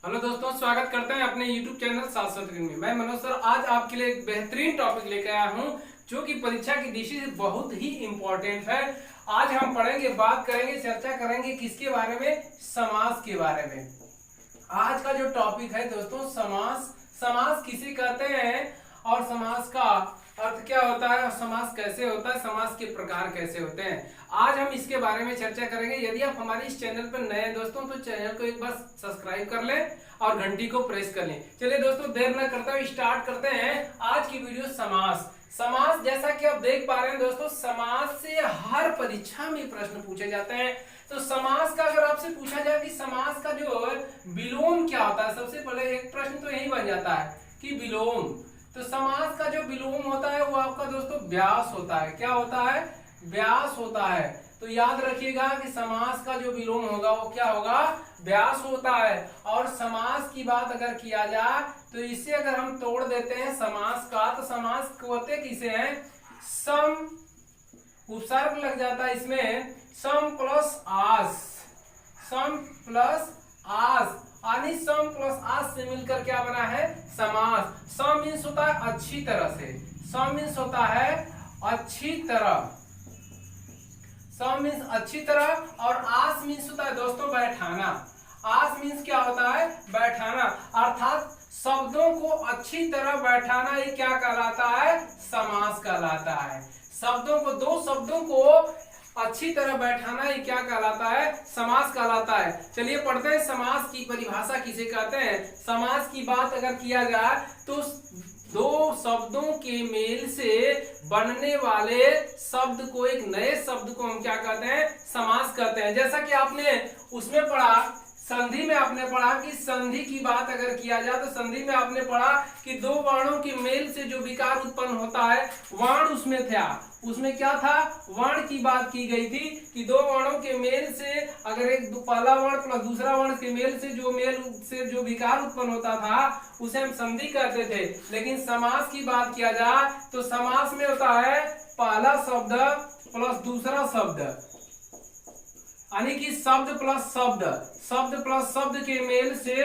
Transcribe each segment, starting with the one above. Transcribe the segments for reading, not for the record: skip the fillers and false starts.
Hello दोस्तों, स्वागत करते हैं अपने YouTube चैनल शाश्वत में। मैं मनोज सर आज आपके लिए एक बेहतरीन टॉपिक लेकर आया हूं जो कि परीक्षा की दृष्टि से बहुत ही इम्पोर्टेंट है। आज हम पढ़ेंगे, बात करेंगे, चर्चा करेंगे किसके बारे में? समास के बारे में। आज का जो टॉपिक है दोस्तों, समास। समास किसे कहते हैं और समास का अर्थ क्या होता है और समास कैसे होता है, समास के प्रकार कैसे होते हैं, आज हम इसके बारे में चर्चा करेंगे। यदि आप हमारे इस चैनल पर नए हैं दोस्तों तो चैनल को एक बार सब्सक्राइब कर लें और घंटी को प्रेस कर लें। चलिए दोस्तों, देर न करते हुए स्टार्ट करते हैं आज की वीडियो। समास। समास जैसा कि आप देख पा रहे हैं दोस्तों, समास से हर परीक्षा में प्रश्न पूछे जाते हैं। तो समास का अगर आपसे पूछा जाए कि समास का जो विलोम क्या होता है, सबसे पहले एक प्रश्न तो यही बन जाता है कि विलोम। तो समास का जो विलोम होता है वो आपका दोस्तों व्यास होता है। क्या होता है? व्यास होता है। तो याद रखिएगा कि समास का जो विलोम होगा वो क्या होगा? व्यास होता है। और समास की बात अगर किया जाए तो इसे अगर हम तोड़ देते हैं समास का, तो समास होते किसे हैं? सम, उपसर्ग लग जाता है इसमें, सम प्लस आस। सम प्लस आस, यानी सम प्लस आस से मिलकर क्या बना है? समास। सम मीन्स होता है अच्छी तरह से, सम मीन्स होता है अच्छी तरह, सम मीन्स अच्छी तरह। और आस मीन्स होता है दोस्तों बैठाना। आस मीन्स क्या होता है? बैठाना। अर्थात शब्दों को अच्छी तरह बैठाना, ये क्या कहलाता है? समास कहलाता है। शब्दों को, दो शब्दों को अच्छी तरह बैठाना, ये क्या कहलाता है? समास कहलाता है। चलिए पढ़ते हैं समास की परिभाषा किसे कहते हैं। समास की बात अगर किया जाए तो दो शब्दों के मेल से बनने वाले शब्द को, एक नए शब्द को हम क्या कहते हैं? समास कहते हैं। जैसा कि आपने उसमें पढ़ा, संधि में आपने पढ़ा कि संधि की बात अगर किया जाए तो संधि में आपने पढ़ा कि दो वर्णों के मेल से जो विकार उत्पन्न होता है, वर्ण उसमें था। उसमें क्या था? वर्ण की बात की गई थी कि दो वर्णों के मेल से अगर एक पहला वर्ण प्लस दूसरा वर्ण के मेल से जो विकार उत्पन्न होता था उसे हम संधि कहते थे। लेकिन समास की बात किया जाए तो समास में होता है पहला शब्द प्लस दूसरा शब्द, यानी कि शब्द प्लस शब्द, शब्द प्लस शब्द के मेल से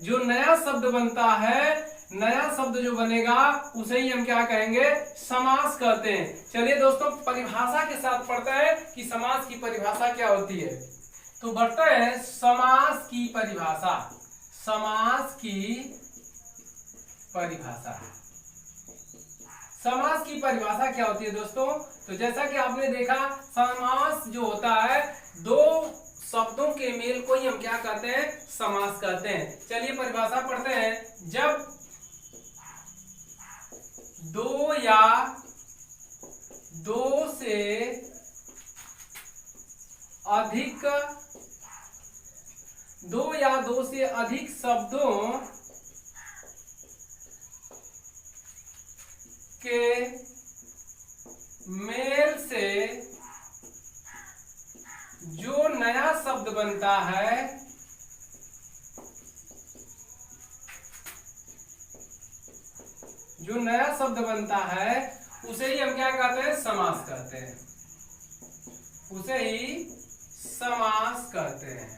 जो नया शब्द बनता है, नया शब्द जो बनेगा उसे ही हम क्या कहेंगे? समास कहते हैं। चलिए दोस्तों, परिभाषा के साथ पढ़ते हैं कि समास की परिभाषा क्या होती है। तो बढ़ते हैं समास की परिभाषा। समास की परिभाषा, समास की परिभाषा क्या होती है दोस्तों? तो जैसा कि आपने देखा, समास जो होता है दो शब्दों के मेल को ही हम क्या कहते हैं? समास कहते हैं। चलिए परिभाषा पढ़ते हैं। जब दो या दो से अधिक, दो या दो से अधिक शब्दों के मेल से जो नया शब्द बनता है, जो नया शब्द बनता है उसे ही हम क्या कहते हैं? समास कहते हैं। उसे ही समास कहते हैं।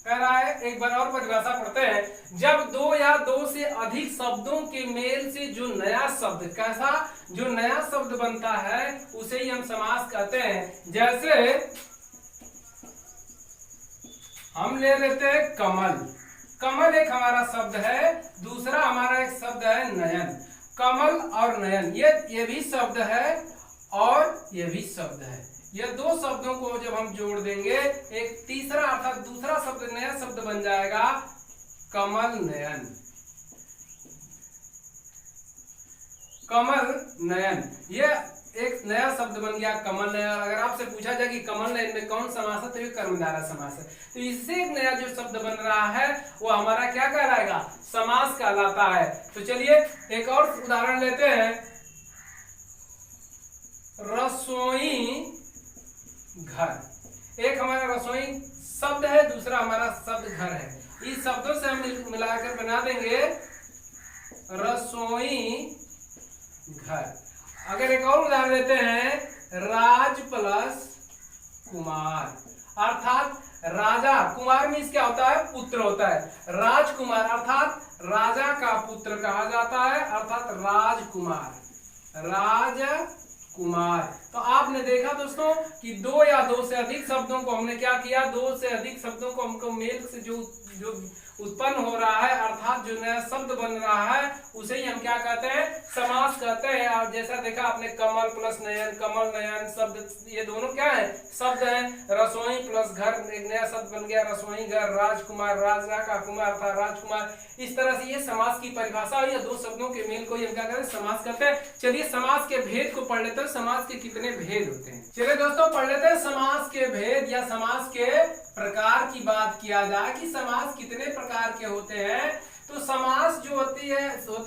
कह रहा है, एक बार और परिभाषा पढ़ते हैं। जब दो या दो से अधिक शब्दों के मेल से जो नया शब्द, कैसा? जो नया शब्द बनता है उसे ही हम समास कहते हैं। जैसे हम ले लेते हैं कमल। कमल एक हमारा शब्द है, दूसरा हमारा एक शब्द है नयन। कमल और नयन ये भी शब्द है और ये भी शब्द है। ये दो शब्दों को जब हम जोड़ देंगे, एक तीसरा अर्थात दूसरा शब्द, नया शब्द बन जाएगा कमल नयन। कमल नयन, ये एक नया शब्द बन गया कमल नयन। अगर आपसे पूछा जाए कि कमल नयन में कौन समास है तो ये कर्मधारय समास है। तो इससे एक नया जो शब्द बन रहा है वो हमारा क्या कहलाएगा? समास कहलाता है। तो चलिए एक और उदाहरण लेते हैं। रसोई घर, एक हमारा रसोई शब्द है, दूसरा हमारा शब्द घर है। इस शब्दों से हम मिलाकर बना देंगे रसोई घर। अगर एक और उदाहरण लेते हैं, राज प्लस कुमार। अर्थात राजा, कुमार मीन्स क्या होता है, पुत्र होता है। राजकुमार अर्थात राजा का पुत्र कहा जाता है, अर्थात राजकुमार, राजकुमार। तो आपने देखा दोस्तों कि दो या दो से अधिक शब्दों को हमने क्या किया, दो से अधिक शब्दों को हमको मेल से जो उत्पन्न हो रहा है, अर्थात जो नया शब्द बन रहा है, उसे ही हम क्या कहते हैं, समास कहते हैं। और जैसा देखा आपने कमल प्लस नयन, कमल नयन शब्द, ये दोनों क्या है, शब्द हैं। रसोई प्लस घर, एक नया शब्द बन गया रसोई घर। राजकुमार, राजा का कुमार था राजकुमार। इस तरह से ये समास की परिभाषा है, या दो शब्दों के मेल को हम क्या कहते हैं, समास कहते हैं। चलिए समास के भेद को पढ़ लेते हैं, समास के कितने भेद होते हैं। चलिए दोस्तों पढ़ लेते हैं समास के भेद, या समास के प्रकार की बात किया जाए कि समास कितने प्रकार के होते हैं। तो समास जो होते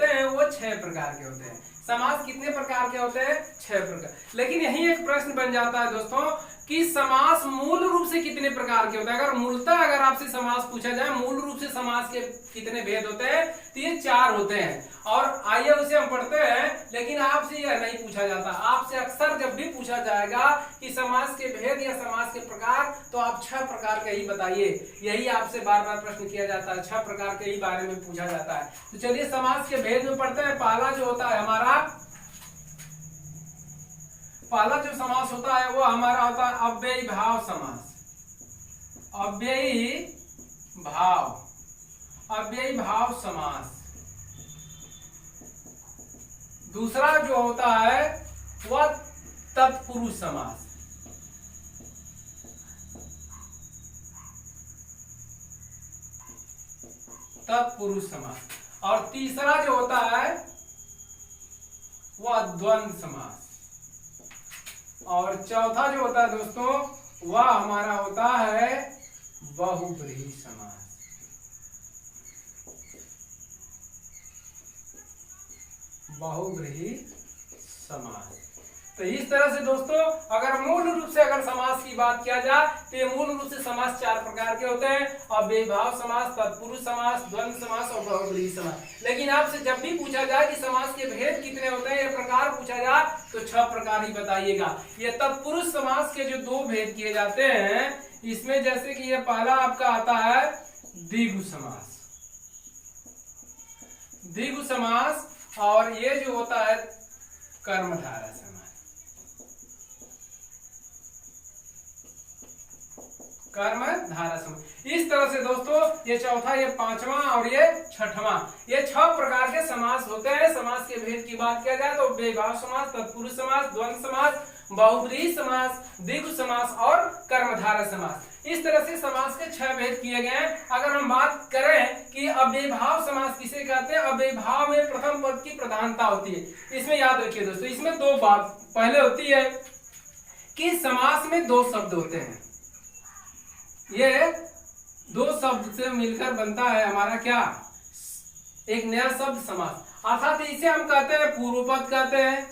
हैं वो 6 प्रकार के होते हैं। समास कितने प्रकार के होते हैं, 6 प्रकार। लेकिन यही एक प्रश्न बन जाता है दोस्तों कि समास मूल रूप से कितने प्रकार के होते हैं। अगर आपसे समास पूछा जाए मूल रूप से समास के कितने भेद होते हैं, तो ये 4 होते हैं। और आइए उसे हम पढ़ते हैं। लेकिन आपसे यह नहीं पूछा जाता, आपसे अक्सर जब भी पूछा जाएगा कि समास के भेद या समास के प्रकार, तो आप 6 प्रकार के ही बताइए। यही आपसे बार बार प्रश्न किया जाता है, 6 प्रकार के ही बारे में पूछा जाता है। तो चलिए समास के भेद में पढ़ते हैं। पहला जो होता है हमारा, पहला जो समास होता है वो हमारा होता है अव्ययी भाव समास। अव्ययी भाव समास। दूसरा जो होता है वह तत्पुरुष समास। तत्पुरुष समास। और तीसरा जो होता है वह द्वंद्व समास। और चौथा जो होता है दोस्तों वह हमारा होता है बहुब्रीहि समास। बहुब्रीहि समास। तो इस तरह से दोस्तों अगर मूल रूप से अगर समास की बात किया जाए तो ये मूल रूप से समास 4 प्रकार के होते हैं, अव्ययी भाव समास, तत्पुरुष समास, द्वंद्व समास और बहुब्रीहि समास। लेकिन आपसे जब भी पूछा जाए कि समास के भेद कितने होते हैं, ये प्रकार पूछा जाए, तो 6 प्रकार ही बताइएगा। ये तत्पुरुष समास के जो 2 भेद किए जाते हैं, इसमें जैसे कि ये पहला आपका आता है द्विगु समास। द्विगु समास। और ये जो होता है कर्मधारय समास। कर्मधारय समास। इस तरह से दोस्तों ये चौथा, ये पांचवा और ये छठवां, ये 6 प्रकार के समास होते हैं। समास के भेद की बात किया जाए तो अव्ययीभाव समास, तत्पुरुष समास, द्वंद्व समास, बहुब्रीहि समास, द्विगु समास और कर्मधारय समास। इस तरह से समास के 6 भेद किए गए हैं। अगर हम बात करें कि अव्ययीभाव समास किसे कहते हैं, अव्ययीभाव में प्रथम पद की प्रधानता होती है। इसमें याद रखिए दोस्तों, इसमें 2 बात पहले होती है कि समास में 2 शब्द होते हैं। ये 2 शब्द से मिलकर बनता है हमारा क्या, एक नया शब्द समास। अर्थात इसे हम कहते हैं पूर्व पद कहते हैं,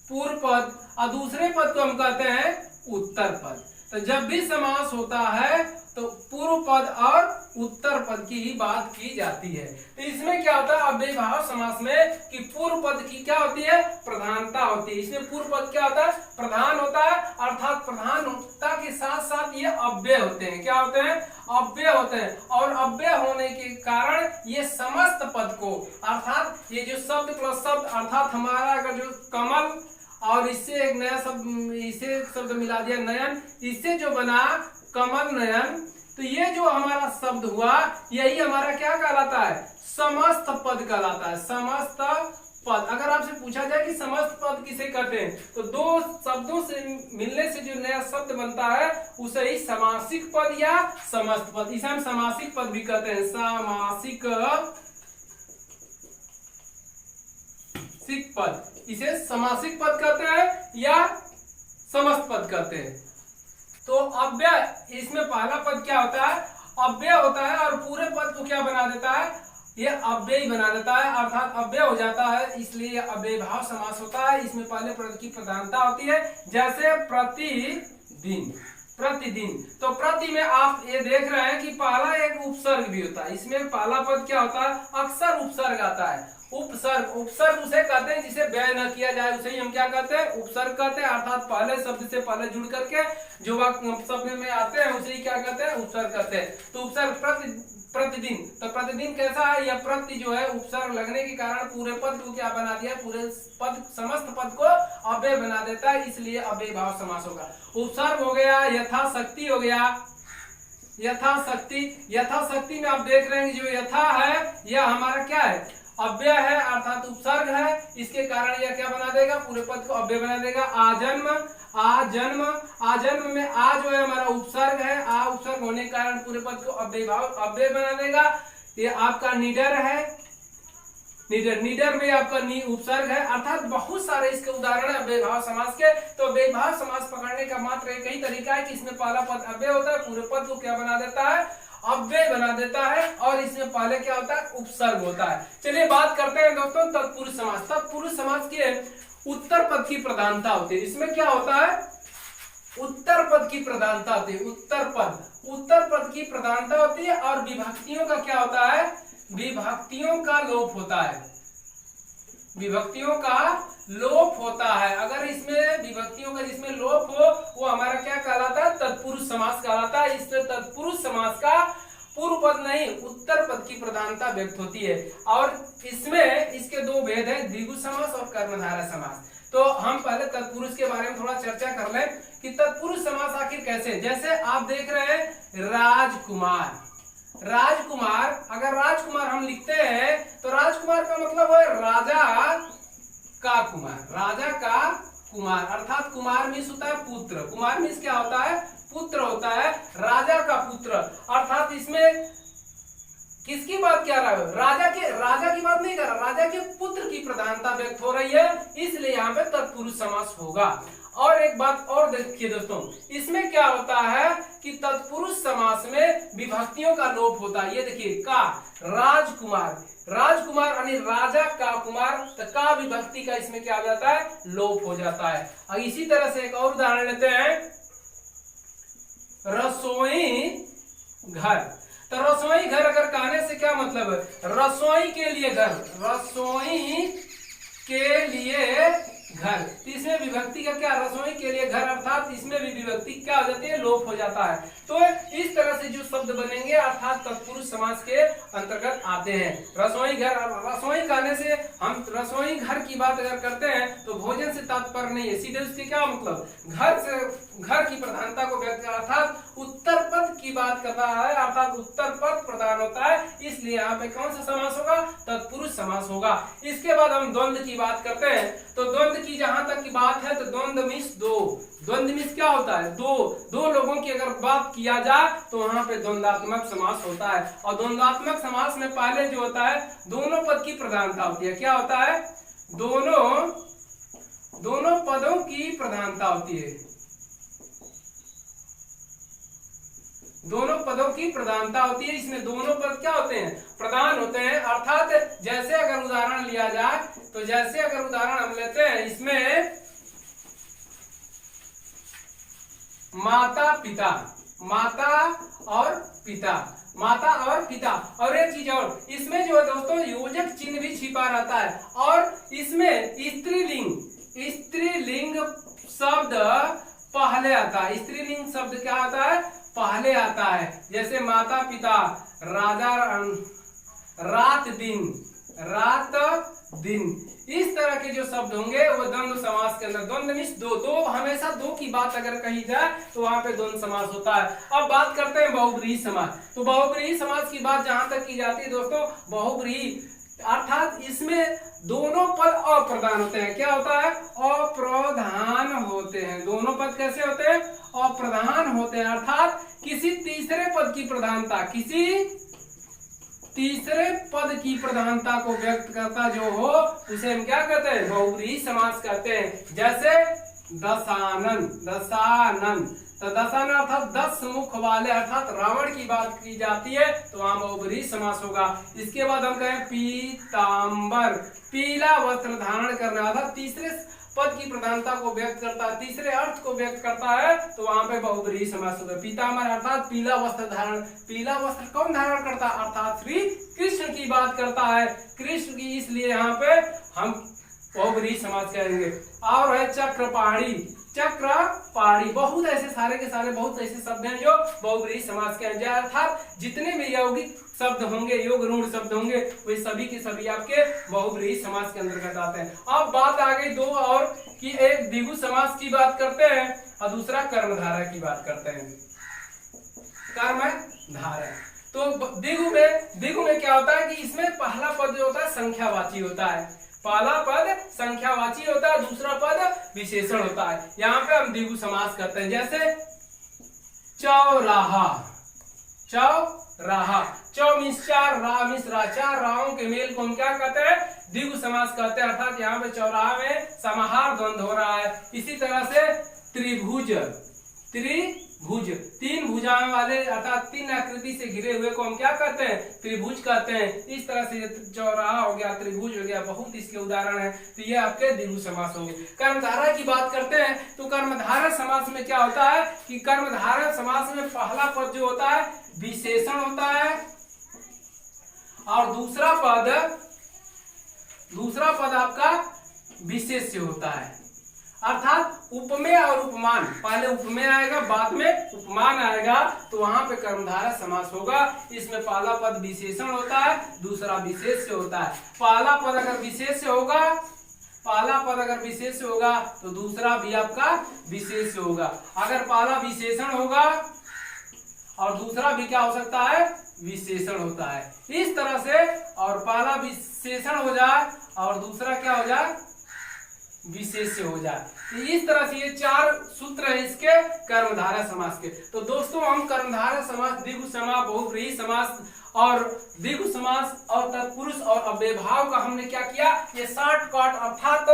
पूर्व पद, और दूसरे पद को हम कहते हैं उत्तर पद। तो जब भी समास होता है तो पूर्व पद और उत्तर पद की ही बात की जाती है। तो इसमें क्या होता है अव्ययीभाव समास में कि पूर्व पद की क्या होती है, प्रधानता होती है। इसमें पूर्व पद क्या होता है, प्रधान होता है। अर्थात प्रधानता के साथ साथ ये अव्यय होते हैं। क्या होते हैं, अव्यय होते हैं। और अव्यय होने के कारण ये समस्त पद को, अर्थात ये जो शब्द प्लस शब्द, अर्थात हमारा अगर जो कमल और इससे एक नया शब्द, इसे शब्द मिला दिया नयन, इससे जो बना कमल नयन, तो ये जो हमारा शब्द हुआ यही हमारा क्या कहलाता है, समस्त पद कहलाता है। समस्त पद। अगर आपसे पूछा जाए कि समस्त पद किसे कहते हैं, तो 2 शब्दों से मिलने से जो नया शब्द बनता है उसे ही समासिक पद या समस्त पद, इसे हम समासिक पद भी कहते हैं। समासिक पद, इसे समासिक पद कहते हैं या समस्त पद कहते हैं। तो अव्यय, इसमें पहला पद क्या होता है, अव्यय होता है, और पूरे पद को क्या बना देता है, ये अव्ययी बना देता है, अर्थात अव्यय हो जाता है, इसलिए अव्ययीभाव समास होता है। इसमें पहले पद की प्रधानता होती है, जैसे प्रतिदिन। प्रतिदिन। तो प्रति में आप ये देख रहे हैं कि पहला एक उपसर्ग भी होता है, इसमें पहला पद क्या होता है, अक्सर उपसर्ग आता है। उपसर्ग, उपसर्ग उसे कहते हैं जिसे व्यय न किया जाए, उसे ही हम क्या कहते हैं, उपसर्ग कहते हैं। अर्थात पहले शब्द से पहले जुड़ करके जो वाक्य शब्द में आते हैं उसे ही क्या कहते हैं, उपसर्ग कहते हैं। तो उपसर्ग प्रतिदिन, तो प्रतिदिन कैसा है, यह प्रति जो है उपसर्ग लगने के कारण पूरे पद को क्या बना दिया, पूरे पद समस्त पद को अव्यय बना देता है, इसलिए अव्यय भाव समास होगा। उपसर्ग हो गया, यथाशक्ति हो गया, यथाशक्ति। यथाशक्ति में आप देख रहे हैं जो यथा है यह हमारा क्या है, अव्यय है, अर्थात उपसर्ग है, इसके कारण यह क्या बना देगा, पूरे पद को अव्यय बना देगा। आजन्म, आजन्म, आजन्म में आ जो है हमारा उपसर्ग है, आ उपसर्ग होने के कारण पूरे पद को अव्यय बना देगा। ये आपका निडर है, निडर, निडर में आपका नी उपसर्ग है। अर्थात बहुत सारे इसके उदाहरण है अव्यय भाव समास के। तो अव्यय भाव समास पकड़ने का मात्र एक ही तरीका है कि इसमें पहला पद अव्यय होता है, पूरे पद को क्या बना देता है, अव्यय बना देता है, और इसमें पहले क्या होता है, उपसर्ग होता है। चलिए बात करते हैं दोस्तों तत्पुरुष समास। तत्पुरुष समास के उत्तर पद की प्रधानता होती है। इसमें क्या होता है, उत्तर पद की प्रधानता होती है, उत्तर पद, उत्तर पद की प्रधानता होती है। और विभक्तियों का क्या होता है, विभक्तियों का लोप होता है, विभक्तियों का लोप होता है। अगर इसमें विभक्तियों का जिसमें लोप हो वो हमारा क्या कहलाता है, तत्पुरुष समास कहलाता है। इससे तत्पुरुष समास का पूर्व पद नहीं उत्तर पद की प्रधानता व्यक्त होती है। और इसमें इसके दो भेद हैं, द्विगु समास और कर्मधारय समास। तो हम पहले तत्पुरुष के बारे में थोड़ा चर्चा कर लें कि तत्पुरुष समास आखिर कैसे। जैसे आप देख रहे हैं राजकुमार, राजकुमार, अगर राजकुमार हम लिखते हैं तो राजकुमार का मतलब है राजा का कुमार, राजा का कुमार, अर्थात कुमार मीन्स होता है पुत्र, कुमार मीन्स क्या होता है, पुत्र होता है, राजा का पुत्र। अर्थात इसमें किसकी बात क्या रहा है, राजा की बात नहीं कर रहा, राजा के पुत्र की प्रधानता व्यक्त हो रही है, इसलिए यहाँ पे तत्पुरुष समास होगा। और एक बात और देखिए दोस्तों, इसमें क्या होता है कि तत्पुरुष समास में विभक्तियों का लोप होता है। ये देखिए का, राजकुमार, राजकुमार यानी राजा का कुमार, तो का विभक्ति का इसमें क्या हो जाता है, लोप हो जाता है। और इसी तरह से एक और उदाहरण लेते हैं, रसोई घर। तो रसोई घर अगर कहने से क्या मतलब है, रसोई के लिए घर, रसोई के लिए घर, तो इसमें विभक्ति का क्या, रसोई के लिए घर, अर्थात इसमें भी विभक्ति क्या हो जाती है, लोप हो जाता है। तो इस तरह से जो शब्द बनेंगे अर्थात तत्पुरुष समास के अंतर्गत आते हैं। रसोई घर, रसोई कहने से हम रसोई घर की बात अगर करते हैं तो भोजन से तात्पर्य नहीं है, सीधे उसके क्या मतलब, घर से, घर की प्रधानता को व्यक्त कर, अर्थात उत्तर पद की बात कर रहा है, अर्थात उत्तर पद प्रधान होता है, इसलिए यहाँ पे कौन सा समास होगा, तत्पुरुष समास होगा। इसके बाद हम द्वंद्व की बात करते हैं। तो द्वंद्व की जहां तक की बात है तो द्वंद्व मीन्स दो, द्वंद्व मीन्स क्या होता है, दो लोगों की अगर बात किया जाए तो वहां पे द्वंद्वात्मक समास होता है। और द्वंद्वात्मक समास में पहले जो होता है दोनों पद की प्रधानता होती है, क्या होता है, दोनों पदों की प्रधानता होती है, दोनों पदों की प्रधानता होती है। इसमें दोनों पद क्या होते हैं, प्रधान होते हैं। अर्थात जैसे अगर उदाहरण लिया जाए तो जैसे अगर उदाहरण हम लेते हैं, इसमें माता पिता, माता और पिता, माता और पिता। और एक चीज और, इसमें जो है दोस्तों योजक चिन्ह भी छिपा रहता है। और इसमें स्त्रीलिंग, स्त्रीलिंग शब्द पहले आता है, स्त्रीलिंग शब्द क्या आता है, पहले आता है। जैसे माता पिता, राजा, रात दिन, रात दिन, इस तरह के जो शब्द होंगे वो द्वंद्व समास के अंदर, द्वंद्व मीन्स दो, हमेशा दो की बात अगर कही जाए तो वहां पे द्वंद्व समास होता है। अब बात करते हैं बहुब्रीहि समास। तो बहुब्रीहि समास की बात जहां तक की जाती है दोस्तों, बहुब्रीहि अर्थात इसमें दोनों पद अप्रधान होते हैं। क्या होता है, अप्रधान होते हैं। दोनों पद कैसे होते हैं, अप्रधान होते हैं, अर्थात किसी तीसरे पद की प्रधानता, किसी तीसरे पद की प्रधानता को व्यक्त करता जो हो उसे हम क्या कहते हैं, बहुब्रीहि समास कहते हैं। जैसे दशानन, दशानन, तो दशानन अर्थात 10 मुख वाले, अर्थात रावण की बात की जाती है तो वहां बहुब्रीहि समास होगा। इसके बाद हम कहें पीतांबर, पीला वस्त्र धारण करने, अर्थात तीसरे पद की प्रधानता को व्यक्त करता है, तीसरे अर्थ को व्यक्त करता है, तो वहां पे बहुब्रीहि समास होगा। पीताम्बर अर्थात पीला वस्त्र धारण, पीला वस्त्र कौन धारण करता है, अर्थात श्री कृष्ण की बात करता है, कृष्ण की, इसलिए यहाँ पे हम बहुब्रीहि समास कहेंगे। और है चक्रपाणी, चक्रपाणी, बहुत ऐसे सारे के सारे बहुत ऐसे शब्द हैं जो बहुब्रीहि समास के हैं, अर्थात जितने भी यौगिक शब्द होंगे, योग रूढ़ शब्द होंगे, वे सभी के सभी आपके बहुब्रीहि समास के अंतर्गत आते हैं। अब बात आ गई दो और कि एक द्विगु समास की बात करते हैं और दूसरा कर्मधारय की बात करते हैं। कर्मधारय तो द्विगु में क्या होता है कि इसमें पहला पद जो होता है संख्यावाची होता है, पहला पद संख्यावाची होता है, दूसरा पद विशेषण होता है। यहाँ पे हम द्विगु समास करते हैं, जैसे चौराहा, चौराहा, चौ मीन्स चार, रा मीन्स रा, चार राहों के मेल को हम क्या कहते हैं, द्विगु समास कहते हैं। अर्थात यहाँ पे चौराहा में समाहार द्वंद्व हो रहा है। इसी तरह से त्रिभुज, त्रिभुज, तीन भुजाओं वाले अर्थात तीन आकृति से घिरे हुए को हम क्या कहते हैं, त्रिभुज कहते हैं। इस तरह से चौराहा हो गया, त्रिभुज हो गया, बहुत इसके उदाहरण है, तो ये आपके द्विगु समास होंगे। कर्मधारय की बात करते हैं तो कर्मधारय समास में क्या होता है कि कर्मधारय समास में पहला पद जो होता है विशेषण होता है और दूसरा पद आपका विशेष्य होता है। अर्थात उपमेय और उपमान, पहले उपमेय आएगा बाद में उपमान आएगा, तो वहां पे कर्मधारय समास होगा। इसमें पहला पद विशेषण होता है, दूसरा विशेष्य होता है। पहला पद अगर विशेष्य होगा तो दूसरा भी आपका विशेष्य होगा। अगर पहला विशेषण होगा और दूसरा भी क्या हो सकता है, विशेषण होता है। इस तरह से, और पहला विशेषण हो जाए और दूसरा क्या हो जाए, विशेष्य हो जाए। तो इस तरह से ये चार सूत्र है इसके कर्मधारय समास के। तो दोस्तों हम कर्मधारय समास, द्विगु समास, बहुब्रीहि समास और द्विगु समास और तत्पुरुष और अव्ययभाव का हमने क्या किया, ये शॉर्टकट, अर्थात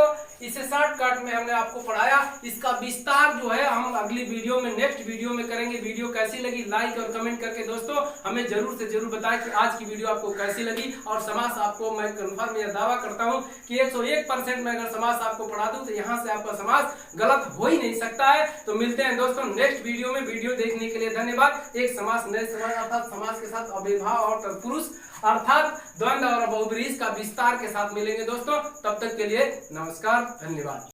इसे शॉर्टकट में हमने आपको पढ़ाया। इसका विस्तार जो है हम अगली वीडियो में, नेक्स्ट वीडियो में करेंगे। वीडियो कैसी लगी लाइक और कमेंट करके दोस्तों हमें जरूर से जरूर बताएं कि आज की वीडियो आपको कैसी लगी। और समास आपको मैं कन्फर्म यह दावा करता हूं कि 101% में अगर समास आपको पढ़ा दूं तो यहाँ से आपका समास गलत हो ही नहीं सकता है। तो मिलते हैं दोस्तों नेक्स्ट वीडियो में। वीडियो देखने के लिए धन्यवाद। एक समास, नए समास अर्थात समास के साथ अव्ययभाव और तत्पुरुष अर्थात द्वंद्व और बहुब्रीहि का विस्तार के साथ मिलेंगे दोस्तों। तब तक के लिए नमस्कार, धन्यवाद।